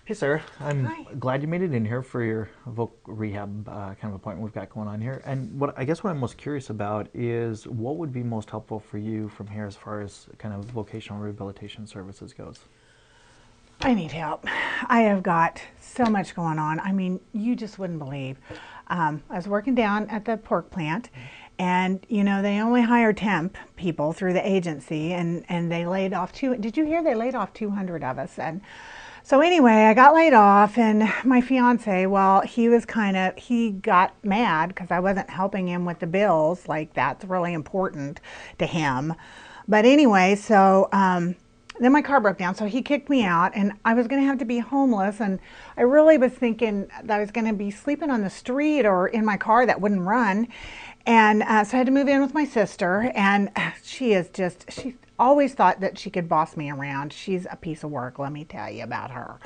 Hey Sarah, I'm Hi. glad you made it in here for your voc rehab kind of appointment we've got going on here. And what I'm most curious about is what would be most helpful for you from here as far as kind of vocational rehabilitation services goes. I need help. I have got so much going on. I mean, you just wouldn't believe. I was working down at the pork plant, and they only hire temp people through the agency, and they laid off two. Did you hear they laid off 200 of us? And so anyway, I got laid off, and my fiance, well, he got mad because I wasn't helping him with the bills. Like that's really important to him. But anyway, so then my car broke down, so he kicked me out, and I was going to have to be homeless. And I really was thinking that I was going to be sleeping on the street or in my car that wouldn't run. And so I had to move in with my sister, and she always thought that she could boss me around. She's a piece of work, let me tell you about her.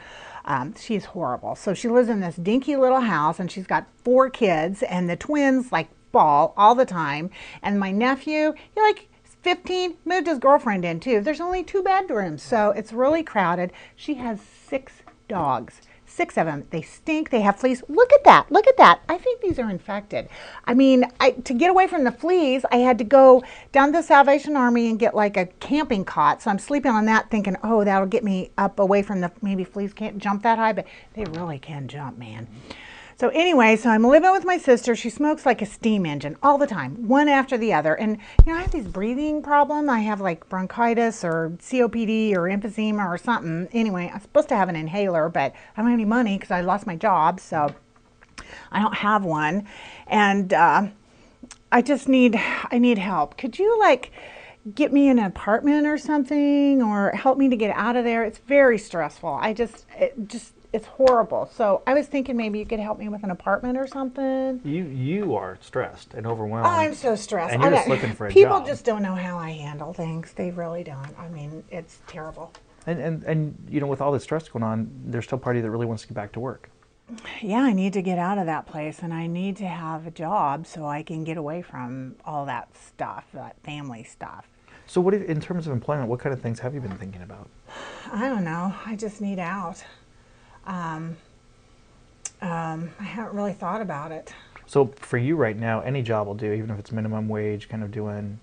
She's horrible. So she lives in this dinky little house, and she's got 4 kids, and the twins like ball all the time. And my nephew, he like 15, moved his girlfriend in too. There's only 2 bedrooms, so it's really crowded. She has 6 dogs. 6 of them. They stink. They have fleas. Look at that. Look at that. I think these are infected. I mean, to get away from the fleas, I had to go down to the Salvation Army and get like a camping cot. So I'm sleeping on that thinking, oh, that'll get me up away from maybe fleas can't jump that high, but they really can jump, man. So anyway, so I'm living with my sister. She smokes like a steam engine all the time, one after the other. And I have these breathing problems. I have like bronchitis or COPD or emphysema or something. Anyway, I'm supposed to have an inhaler, but I don't have any money because I lost my job, so I don't have one. And I need help. Could you like get me an apartment or something, or help me to get out of there? It's very stressful. It's horrible. So I was thinking maybe you could help me with an apartment or something. You are stressed and Oh, overwhelmed, I'm so stressed. and you're just looking for a People job. just don't know how I handle things. They really don't. I mean, it's terrible. And with all this stress going on, there's still part of you that really wants to get back to work. Yeah, I need to get out of that place, and I need to have a job so I can get away from all that stuff, that family stuff. So in terms of employment, what kind of things have you been thinking about? I don't know. I just need out. Um, I haven't really thought about it. So for you right now, any job will do, even if it's minimum wage, kind of doing,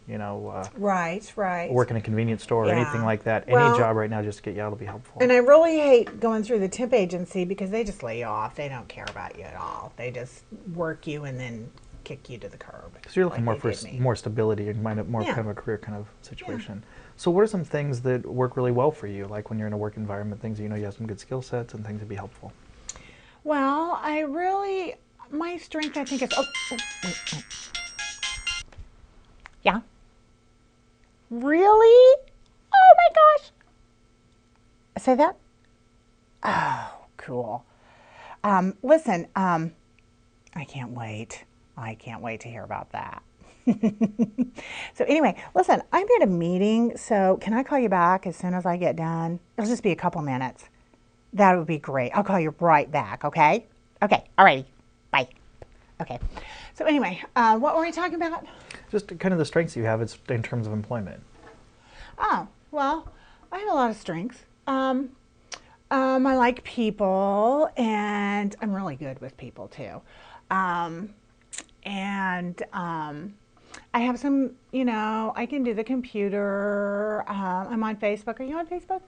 Right, right. work in a convenience store or anything Yeah. like that. Any Well, job right now just to get you out will be helpful. and I really hate going through the temp agency because they just lay you off. They don't care about you at all. They just work you and then kick you to the curb So you're looking like more they for did me. more stability and more Yeah, kind of a career kind of yeah. situation. So what are some things that work really well for you, like when you're in a work environment, things that you have some good skill sets and things that be helpful? Well, my strength, I think, is. Wait. Yeah. Really? Oh my gosh. Say that? Oh, cool. Listen, I can't wait. I can't wait to hear about that. So anyway, listen, I'm at a meeting, so can I call you back as soon as I get done? It'll just be a couple minutes. That would be great. I'll call you right back, okay? Okay, alrighty. Bye. Okay. So anyway, what were we talking about? Just kind of the strengths you have in terms of employment. Oh, well, I have a lot of strengths. I like people, and I'm really good with people too. Um, and I have some, I can do the computer. I'm on Facebook. Are you on Facebook?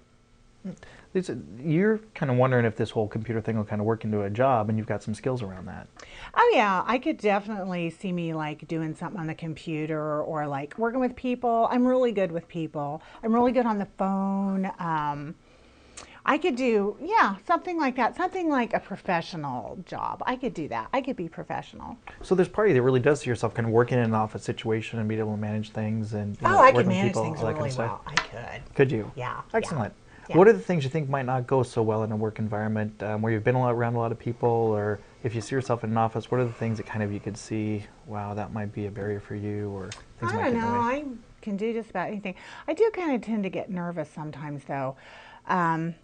You're kind of wondering if this whole computer thing will kind of work into a job, and you've got some skills around that. Oh yeah, I could definitely see me like doing something on the computer or like working with people. I'm really good with people. I'm really good on the phone. I could do, yeah, something like that. Something like a professional job. I could do that. I could be professional. So there's part of you that really does see yourself kind of working in an office situation and being able to manage things and Oh, I could working with manage people, things all that kind really of stuff. well. I could. Could you? Yeah, yeah, Excellent. yeah. What are the things you think might not go so well in a work environment where you've been around a lot of people, or if you see yourself in an office, what are the things that kind of you could see, wow, that might be a barrier for you, or things I might don't get in the know. way? I can do just about anything. I do kind of tend to get nervous sometimes, though. Um,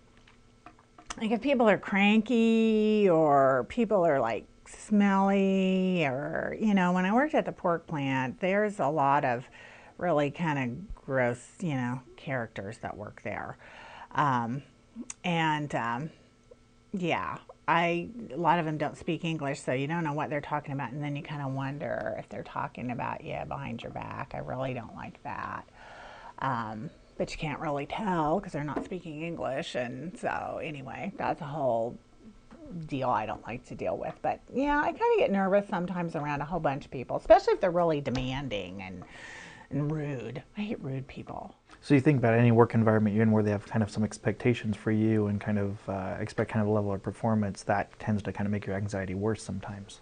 like if people are cranky or people are like smelly, or when I worked at the pork plant, there's a lot of really kind of gross, characters that work there. Um, and Yeah, a lot of them don't speak English, so you don't know what they're talking about, and then you kind of wonder if they're talking about you behind your back. I really don't like that. But you can't really tell because they're not speaking English, and so anyway, that's a whole deal I don't like to deal with. But yeah, I kind of get nervous sometimes around a whole bunch of people, especially if they're really demanding and rude. I hate rude people. So you think about any work environment you're in where they have kind of some expectations for you and kind of expect kind of a level of performance, that tends to kind of make your anxiety worse sometimes.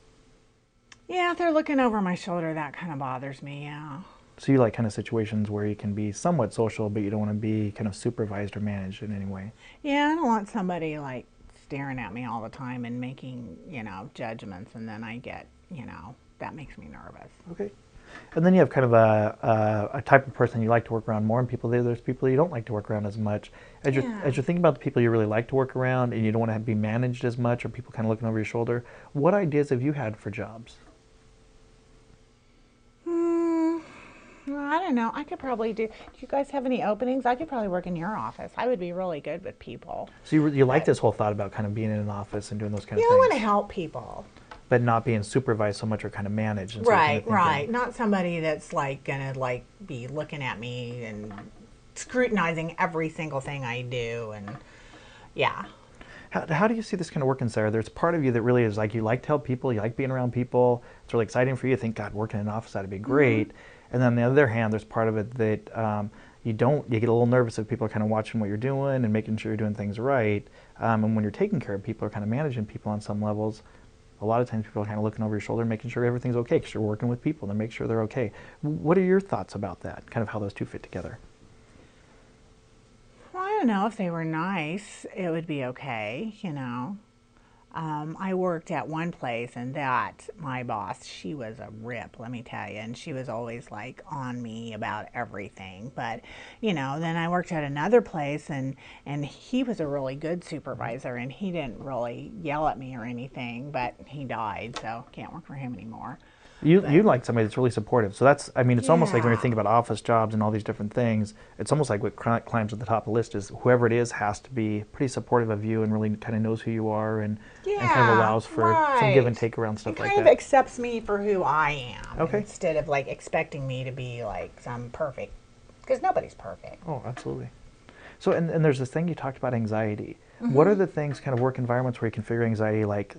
Yeah, if they're looking over my shoulder, that kind of bothers me. Yeah. So you like kind of situations where you can be somewhat social, but you don't want to be kind of supervised or managed in any way. Yeah, I don't want somebody like staring at me all the time and making, judgments, and then I get, that makes me nervous. Okay. And then you have kind of a type of person you like to work around more, and there's people you don't like to work around as much. Yeah. As you're thinking about the people you really like to work around, and you don't want to be managed as much, or people kind of looking over your shoulder, what ideas have you had for jobs? Hmm. Well, I don't know. I could probably do. Do you guys have any openings? I could probably work in your office. I would be really good with people. So you like But this whole thought about kind of being in an office and doing those kind of I want to things, help people. but not being supervised so much or kind of managed. And so you're kind of Right, thinking, right. Not somebody that's like gonna like be looking at me and scrutinizing every single thing I do, and yeah. how do you see this kind of working, Sarah? There's part of you that really is like you like to help people, you like being around people. It's really exciting for you. Think, God, working in an office, that'd be great. And then on the other hand, there's part of it that you don't. You get a little nervous if people are kind of watching what you're doing and making sure you're doing things right. And when you're taking care of people or kind of managing people on some levels, a lot of times people are kind of looking over your shoulder and making sure everything's okay because you're working with people and make sure they're okay. What are your thoughts about that? Kind of how those two fit together? Well, I don't know if they were nice, it would be okay, I worked at one place, and that my boss, she was a rip, let me tell you, and she was always like on me about everything. But then I worked at another place, and he was a really good supervisor, and he didn't really yell at me or anything, but he died, so can't work for him anymore. You But like somebody that's really supportive. So that's, I mean, it's almost like when you're yeah, thinking about office jobs and all these different things, it's almost like what climbs at the top of the list is whoever it is has to be pretty supportive of you and really kind of knows who you are and kind of yeah, allows for some give right. and take around It stuff like kind of that. accepts me for who I am Okay. instead of like expecting me to be like some perfect, because nobody's perfect. Oh, absolutely. So, and there's this thing you talked about anxiety. What are the things, kind of work environments where you can figure anxiety like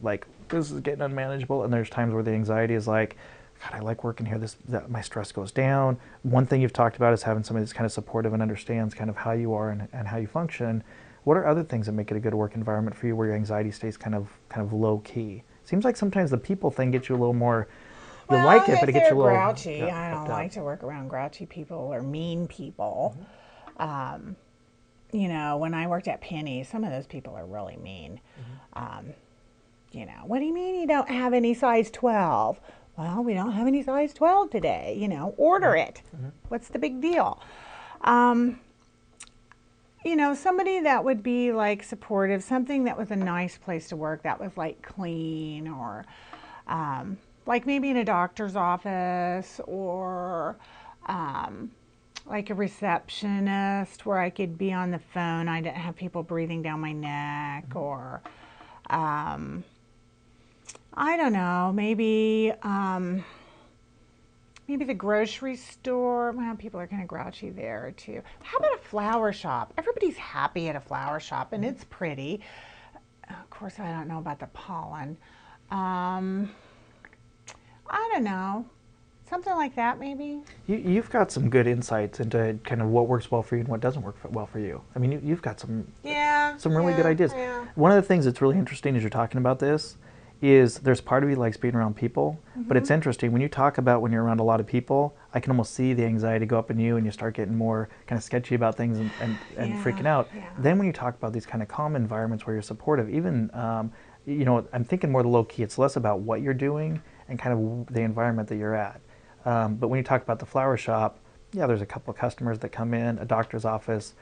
this is getting unmanageable, and there's times where the anxiety is like, God, I like working here. My stress goes down. One thing you've talked about is having somebody that's kind of supportive and understands kind of how you are and how you function. What are other things that make it a good work environment for you where your anxiety stays kind of low key? Seems like sometimes the people thing gets you a little more. You like Well, it, but if it gets they're you a little grouchy, I don't upped up. like to work around grouchy people or mean people. Um, when I worked at Penny, some of those people are really mean. Um, what do you mean you don't have any size 12? Well, we don't have any size 12 today. Order it. What's the big deal? Um, somebody that would be like supportive, something that was a nice place to work, that was like clean, or like maybe in a doctor's office, or um, like a receptionist where I could be on the phone. I didn't have people breathing down my neck, or um, I don't know, maybe the grocery store. Well, people are kind of grouchy there too. How about a flower shop? Everybody's happy at a flower shop, and it's pretty. Of course, I don't know about the pollen. Um, I don't know. Something like that, maybe. You've got some good insights into kind of what works well for you and what doesn't work well for you. I mean, you've got Yeah, some really good yeah, ideas. yeah. One of the things that's really interesting as you're talking about this is there's part of you that likes being around people, but it's interesting when you talk about when you're around a lot of people, I can almost see the anxiety go up in you and you start getting more kind of sketchy about things and Yeah, freaking out. yeah. Then when you talk about these kind of calm environments where you're supportive, even, I'm thinking more the low key, it's less about what you're doing and kind of the environment that you're at. But when you talk about the flower shop, yeah, there's a couple of customers that come in, a doctor's office,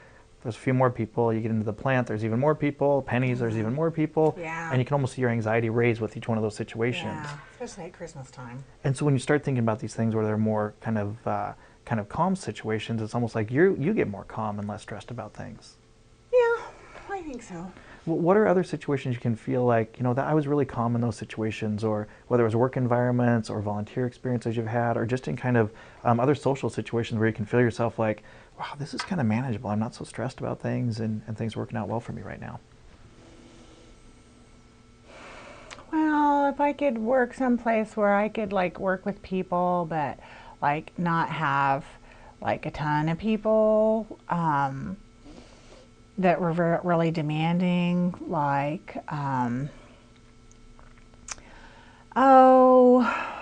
there's a few more people. You get into the plant, there's even more people. Pennies, there's even more people. Yeah. And you can almost see your anxiety raise with each one of those situations. Yeah, especially at Christmas time. And so when you start thinking about these things where they're more kind of calm situations, it's almost like you get more calm and less stressed about things. Yeah, I think so. What are other situations you can feel like, that I was really calm in those situations, or whether it was work environments or volunteer experiences you've had, or just in kind of other social situations where you can feel yourself like, wow, this is kind of manageable. I'm not so stressed about things, and things are working out well for me right now. Well, if I could work someplace where I could like work with people, but like not have like a ton of people that were really demanding, like, oh,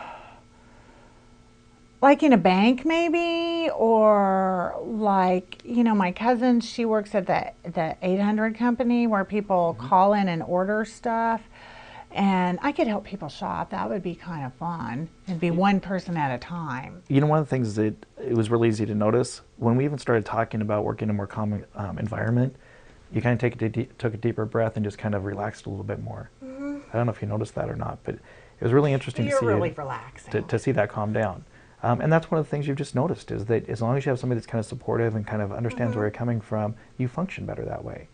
like in a bank maybe, or like, my cousin, she works at the 800 company where people Mm-hmm. call in and order stuff, and I could help people shop. That would be kind of fun. It'd be one person at a time. One of the things that it was really easy to notice when we even started talking about working in a more calm environment, you kind of took a deeper breath and just kind of relaxed a little bit more. I don't know if you noticed that or not, but it was really interesting to You're see really it, relaxing. to see that calm down. And that's one of the things you've just noticed is that as long as you have somebody that's kind of supportive and kind of understands where you're coming from, you function better that way.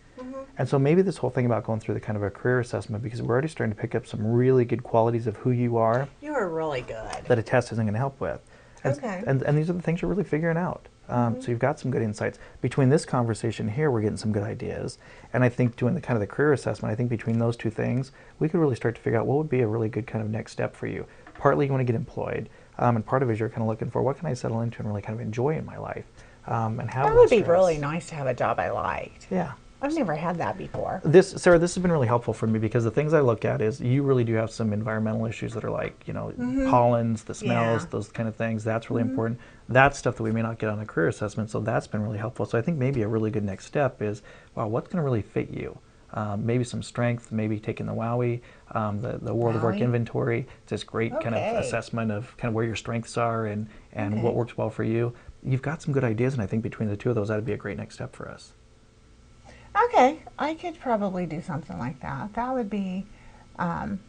And so maybe this whole thing about going through the kind of a career assessment, because we're already starting to pick up some really good qualities of who you are You are really good. that a test isn't going to help with. And, Okay. and these are the things you're really figuring out. So you've got some good insights. Between this conversation here, we're getting some good ideas. And I think doing the kind of the career assessment, I think between those two things, we could really start to figure out what would be a really good kind of next step for you. Partly you want to get employed, and part of it is you're kind of looking for what can I settle into and really kind of enjoy in my life, and have That less would be stress. really nice to have a job I liked. Yeah. I've never had that before. Sarah, this has been really helpful for me because the things I look at is you really do have some environmental issues that are like, pollens, the smells, Yeah. those kind of things. That's really important. That's stuff that we may not get on a career assessment, so that's been really helpful. So I think maybe a really good next step is, wow, what's going to really fit you? Maybe some strength, maybe taking the WOWI, the World of Work Wowie? Inventory. It's this great kind of Okay. assessment of kind of where your strengths are and what Okay. works well for you. You've got some good ideas, and I think between the two of those, that'd be a great next step for us. Okay, I could probably do something like that. Um,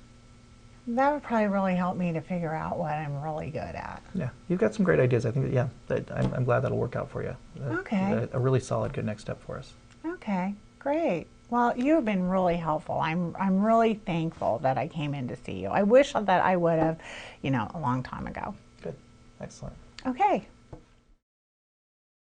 that would probably really help me to figure out what I'm really good at. Yeah, you've got some great ideas. I think that, yeah, I'm glad that'll work out for you. Okay. A really solid, good next step for us. Okay, great. Well, you've been really helpful. I'm really thankful that I came in to see you. I wish that I would have, a long time ago. Good. Excellent. Okay.